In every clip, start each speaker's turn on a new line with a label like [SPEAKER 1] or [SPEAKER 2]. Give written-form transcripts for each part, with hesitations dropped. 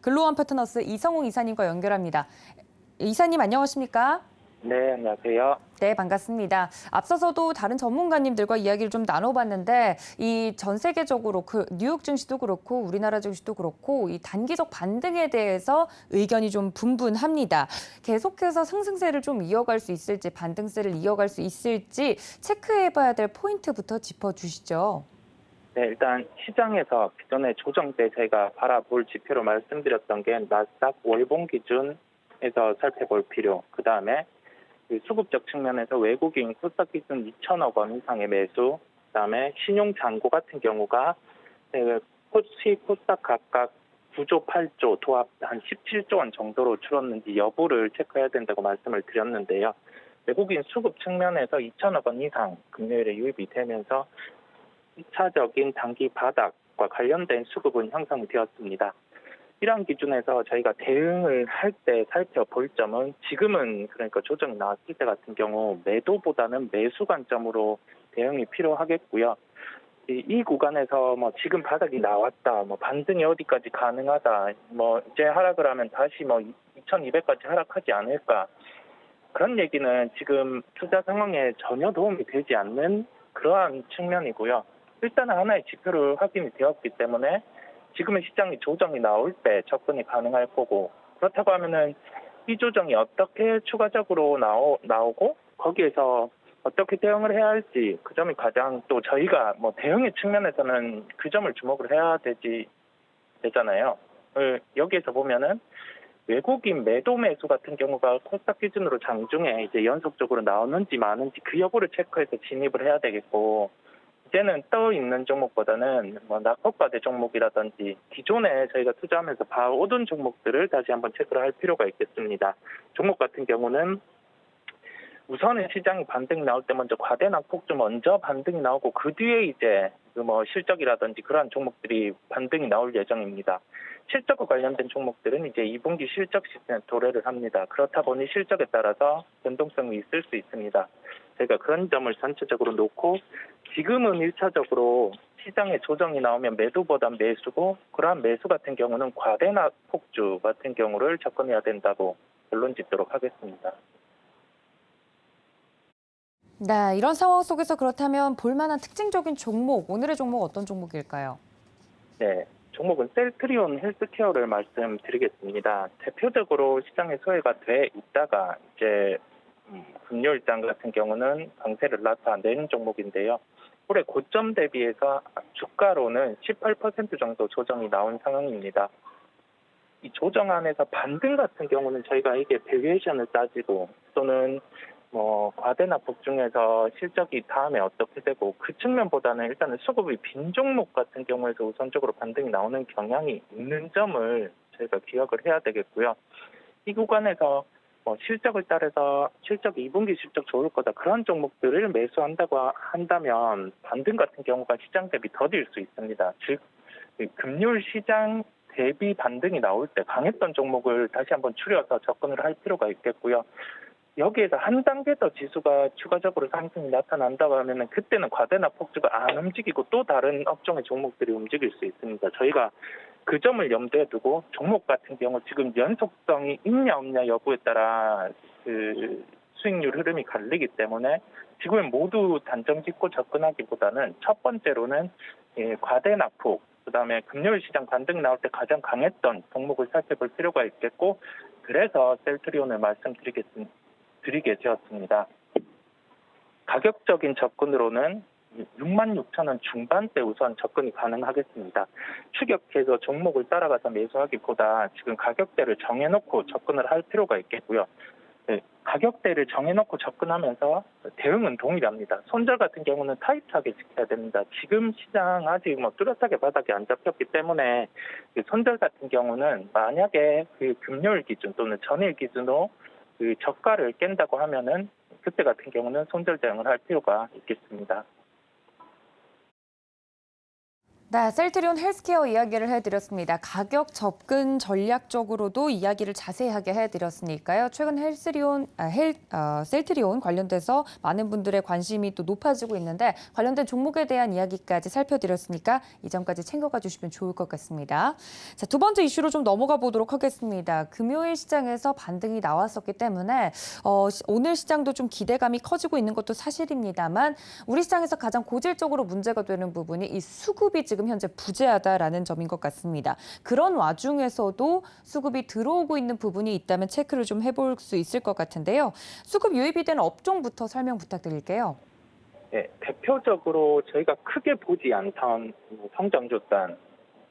[SPEAKER 1] 글로원 파트너스 이성웅 이사님과 연결합니다. 이사님 안녕하십니까?
[SPEAKER 2] 네, 안녕하세요.
[SPEAKER 1] 네, 반갑습니다. 앞서서도 다른 전문가님들과 이야기를 좀 나눠봤는데 이 전 세계적으로 뉴욕 증시도 그렇고 우리나라 증시도 그렇고 이 단기적 반등에 대해서 의견이 좀 분분합니다. 계속해서 상승세를 좀 이어갈 수 있을지 반등세를 이어갈 수 있을지 체크해봐야 될 포인트부터 짚어주시죠.
[SPEAKER 2] 네, 일단 시장에서 기존에 조정 때 저희가 바라볼 지표로 말씀드렸던 게 나스닥 월봉 기준에서 살펴볼 필요, 그 다음에 수급적 측면에서 외국인 코스닥 기준 2천억 원 이상의 매수, 그 다음에 신용 잔고 같은 경우가 코스피, 코스닥 각각 9조, 8조, 도합 한 17조 원 정도로 줄었는지 여부를 체크해야 된다고 말씀을 드렸는데요. 외국인 수급 측면에서 2천억 원 이상 금요일에 유입이 되면서 2차적인 단기 바닥과 관련된 수급은 형성되었습니다. 이러한 기준에서 저희가 대응을 할 때 살펴볼 점은 지금은 그러니까 조정이 나왔을 때 같은 경우 매도보다는 매수 관점으로 대응이 필요하겠고요. 이 구간에서 뭐 지금 바닥이 나왔다, 뭐 반등이 어디까지 가능하다, 뭐 이제 하락을 하면 다시 뭐 2,200까지 하락하지 않을까, 그런 얘기는 지금 투자 상황에 전혀 도움이 되지 않는 그러한 측면이고요. 일단은 하나의 지표를 확인이 되었기 때문에 지금의 시장이 조정이 나올 때 접근이 가능할 거고, 그렇다고 하면은 이 조정이 어떻게 추가적으로 나오고 거기에서 어떻게 대응을 해야 할지, 그 점이 가장 또 저희가 뭐 대응의 측면에서는 그 점을 주목을 해야 되잖아요. 여기에서 보면은 외국인 매도 매수 같은 경우가 코스닥 기준으로 장중에 이제 연속적으로 나오는지 마는지 그 여부를 체크해서 진입을 해야 되겠고, 이제는 떠 있는 종목보다는 뭐 낙폭과대 종목이라든지 기존에 저희가 투자하면서 봐오던 종목들을 다시 한번 체크를 할 필요가 있겠습니다. 종목 같은 경우는 우선은 시장이 반등이 나올 때 먼저 과대 낙폭주 먼저 반등이 나오고 그 뒤에 이제 뭐 실적이라든지 그러한 종목들이 반등이 나올 예정입니다. 실적과 관련된 종목들은 이제 2분기 실적 시즌에 도래를 합니다. 그렇다 보니 실적에 따라서 변동성이 있을 수 있습니다. 저희가 그런 점을 전체적으로 놓고 지금은 1차적으로 시장에 조정이 나오면 매도보다 매수고, 그러한 매수 같은 경우는 과대 낙폭주 같은 경우를 접근해야 된다고 결론 짓도록 하겠습니다.
[SPEAKER 1] 네, 이런 상황 속에서 그렇다면 볼만한 특징적인 종목, 오늘의 종목 어떤 종목일까요?
[SPEAKER 2] 네, 종목은 셀트리온 헬스케어를 말씀드리겠습니다. 대표적으로 시장에 소외가 돼 있다가 이제 금요일장 같은 경우는 강세를 나타내는 종목인데요. 올해 고점 대비해서 주가로는 18% 정도 조정이 나온 상황입니다. 이 조정 안에서 반등 같은 경우는 저희가 이게 밸류에이션을 따지고 또는 뭐 과대납폭 중에서 실적이 다음에 어떻게 되고 그 측면보다는 일단은 수급이 빈 종목 같은 경우에서 우선적으로 반등이 나오는 경향이 있는 점을 저희가 기억을 해야 되겠고요. 이 구간에서 뭐 실적을 따라서 실적 2분기 실적 좋을 거다, 그런 종목들을 매수한다고 한다면 반등 같은 경우가 시장 대비 더딜 수 있습니다. 즉 금융 시장 대비 반등이 나올 때 강했던 종목을 다시 한번 추려서 접근을 할 필요가 있겠고요. 여기에서 한 단계 더 지수가 추가적으로 상승이 나타난다고 하면은 그때는 과대나 폭주가 안 움직이고 또 다른 업종의 종목들이 움직일 수 있습니다. 저희가 그 점을 염두에 두고 종목 같은 경우 지금 연속성이 있냐 없냐 여부에 따라 그 수익률 흐름이 갈리기 때문에 지금 모두 단정 짓고 접근하기보다는 첫 번째로는 과대 낙폭, 그다음에 금요일 시장 반등 나올 때 가장 강했던 종목을 살펴볼 필요가 있겠고, 그래서 셀트리온을 드리게 되었습니다. 가격적인 접근으로는 66,000원 중반대 우선 접근이 가능하겠습니다. 추격해서 종목을 따라가서 매수하기보다 지금 가격대를 정해놓고 접근을 할 필요가 있겠고요. 네, 가격대를 정해놓고 접근하면서 대응은 동일합니다. 손절 같은 경우는 타이트하게 지켜야 됩니다. 지금 시장 아직 뭐 뚜렷하게 바닥이 안 잡혔기 때문에 손절 같은 경우는 만약에 그 금요일 기준 또는 전일 기준으로 그 저가를 깬다고 하면은 그때 같은 경우는 손절 대응을 할 필요가 있겠습니다.
[SPEAKER 1] 네, 셀트리온 헬스케어 이야기를 해드렸습니다. 가격 접근 전략적으로도 이야기를 자세하게 해드렸으니까요. 최근 셀트리온 관련돼서 많은 분들의 관심이 또 높아지고 있는데 관련된 종목에 대한 이야기까지 살펴드렸으니까 이 점까지 챙겨가 주시면 좋을 것 같습니다. 자, 두 번째 이슈로 좀 넘어가 보도록 하겠습니다. 금요일 시장에서 반등이 나왔었기 때문에 오늘 시장도 좀 기대감이 커지고 있는 것도 사실입니다만 우리 시장에서 가장 고질적으로 문제가 되는 부분이 이 수급이 지금 현재 부재하다라는 점인 것 같습니다. 그런 와중에서도 수급이 들어오고 있는 부분이 있다면 체크를 좀 해볼 수 있을 것 같은데요. 수급 유입이 되는 업종부터 설명 부탁드릴게요.
[SPEAKER 2] 네, 대표적으로 저희가 크게 보지 않던 성장주단,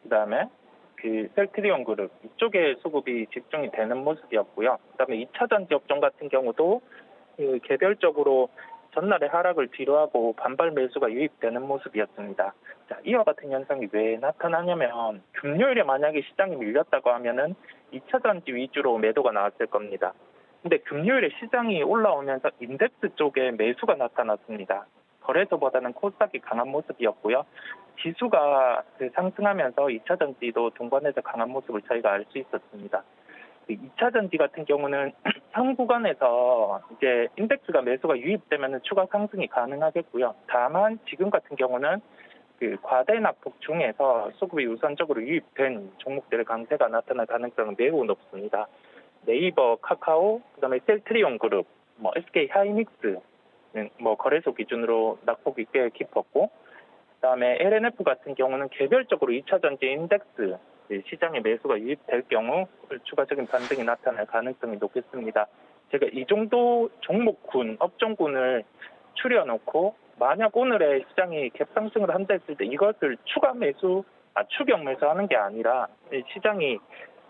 [SPEAKER 2] 그다음에 그 셀트리온 그룹 이쪽에 수급이 집중이 되는 모습이었고요. 그다음에 2차 전지 업종 같은 경우도 그 개별적으로 전날의 하락을 뒤로하고 반발 매수가 유입되는 모습이었습니다. 자, 이와 같은 현상이 왜 나타나냐면 금요일에 만약에 시장이 밀렸다고 하면은 2차 전지 위주로 매도가 나왔을 겁니다. 근데 금요일에 시장이 올라오면서 인덱스 쪽에 매수가 나타났습니다. 거래소보다는 코스닥이 강한 모습이었고요. 지수가 상승하면서 2차 전지도 동반해서 강한 모습을 저희가 알 수 있었습니다. 2차 전지 같은 경우는 현 구간에서 이제 인덱스가 매수가 유입되면 추가 상승이 가능하겠고요. 다만 지금 같은 경우는 그 과대 낙폭 중에서 수급이 우선적으로 유입된 종목들의 강세가 나타날 가능성은 매우 높습니다. 네이버, 카카오, 그다음에 셀트리온 그룹, SK 하이닉스는 거래소 기준으로 낙폭이 꽤 깊었고, 그다음에 LNF 같은 경우는 개별적으로 2차 전지 인덱스 시장에 매수가 유입될 경우 추가적인 반등이 나타날 가능성이 높겠습니다. 제가 이 정도 종목군, 업종군을 추려놓고 만약 오늘의 시장이 갭상승을 한다 했을 때 이것을 추격 매수하는 게 아니라 시장이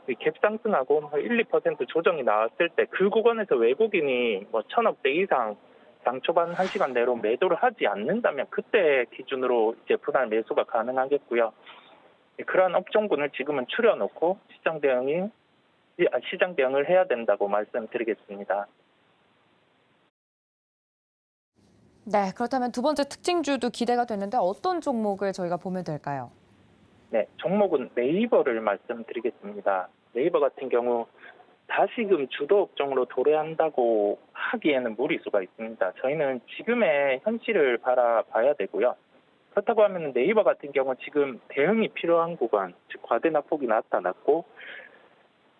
[SPEAKER 2] 갭상승하고 1, 2% 조정이 나왔을 때 그 구간에서 외국인이 1,000억대 이상 장 초반 1시간 내로 매도를 하지 않는다면 그때 기준으로 이제 분할 매수가 가능하겠고요. 그러한 업종군을 지금은 추려놓고 시장 대응을 해야 된다고 말씀드리겠습니다.
[SPEAKER 1] 네, 그렇다면 두 번째 특징주도 기대가 되는데 어떤 종목을 저희가 보면 될까요?
[SPEAKER 2] 네, 종목은 네이버를 말씀드리겠습니다. 네이버 같은 경우 다시금 주도 업종으로 도래한다고 하기에는 무리수가 있습니다. 저희는 지금의 현실을 바라봐야 되고요. 그렇다고 하면 네이버 같은 경우 지금 대응이 필요한 구간, 즉 과대 낙폭이 나타났고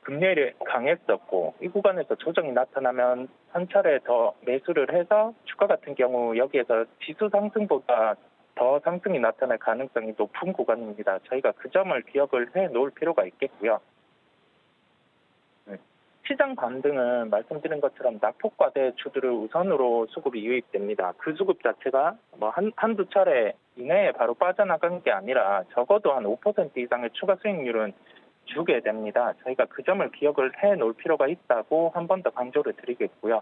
[SPEAKER 2] 금요일에 강했었고 이 구간에서 조정이 나타나면 한 차례 더 매수를 해서 주가 같은 경우 여기에서 지수 상승보다 더 상승이 나타날 가능성이 높은 구간입니다. 저희가 그 점을 기억을 해 놓을 필요가 있겠고요. 시장 반등은 말씀드린 것처럼 낙폭과대 주들을 우선으로 수급이 유입됩니다. 그 수급 자체가 한두 차례 이내에 바로 빠져나간 게 아니라 적어도 한 5% 이상의 추가 수익률은 주게 됩니다. 저희가 그 점을 기억을 해 놓을 필요가 있다고 한 번 더 강조를 드리겠고요.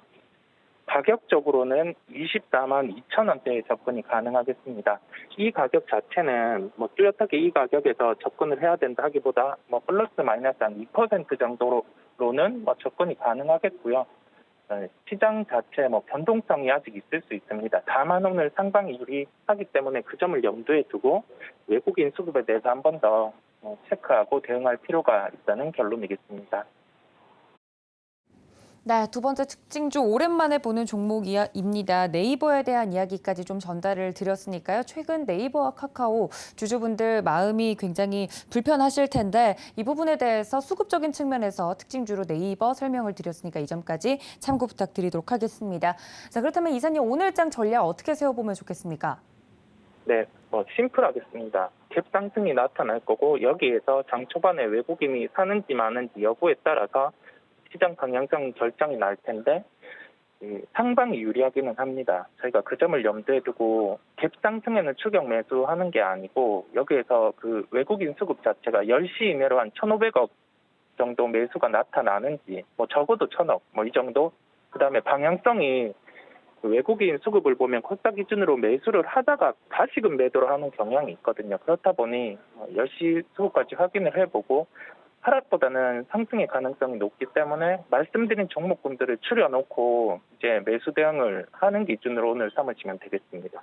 [SPEAKER 2] 가격적으로는 24만 2천 원대에 접근이 가능하겠습니다. 이 가격 자체는 뚜렷하게 이 가격에서 접근을 해야 된다 하기보다 플러스 마이너스 한 2% 정도로는 접근이 가능하겠고요. 시장 자체 변동성이 아직 있을 수 있습니다. 다만 오늘 상방이 유리하기 때문에 그 점을 염두에 두고 외국인 수급에 대해서 한 번 더 체크하고 대응할 필요가 있다는 결론이겠습니다.
[SPEAKER 1] 네, 두 번째 특징주 오랜만에 보는 종목입니다. 네이버에 대한 이야기까지 좀 전달을 드렸으니까요. 최근 네이버와 카카오 주주분들 마음이 굉장히 불편하실 텐데 이 부분에 대해서 수급적인 측면에서 특징주로 네이버 설명을 드렸으니까 이 점까지 참고 부탁드리도록 하겠습니다. 자, 그렇다면 이사님 오늘장 전략 어떻게 세워보면 좋겠습니까?
[SPEAKER 2] 네, 심플하겠습니다. 갭 상승이 나타날 거고 여기에서 장 초반에 외국인이 사는지 마는지 여부에 따라서 시장 방향성 결정이 날 텐데 상방이 유리하기는 합니다. 저희가 그 점을 염두에 두고 갭 상승에는 추격 매수하는 게 아니고 여기에서 그 외국인 수급 자체가 10시 이내로 한 1,500억 정도 매수가 나타나는지 적어도 1,000억 이 정도 그다음에 방향성이 외국인 수급을 보면 코스닥 기준으로 매수를 하다가 다시금 매도를 하는 경향이 있거든요. 그렇다 보니 10시 수급까지 확인을 해보고 하락보다는 상승의 가능성이 높기 때문에 말씀드린 종목군들을 추려놓고 이제 매수 대응을 하는 기준으로 오늘 삼으시면 되겠습니다.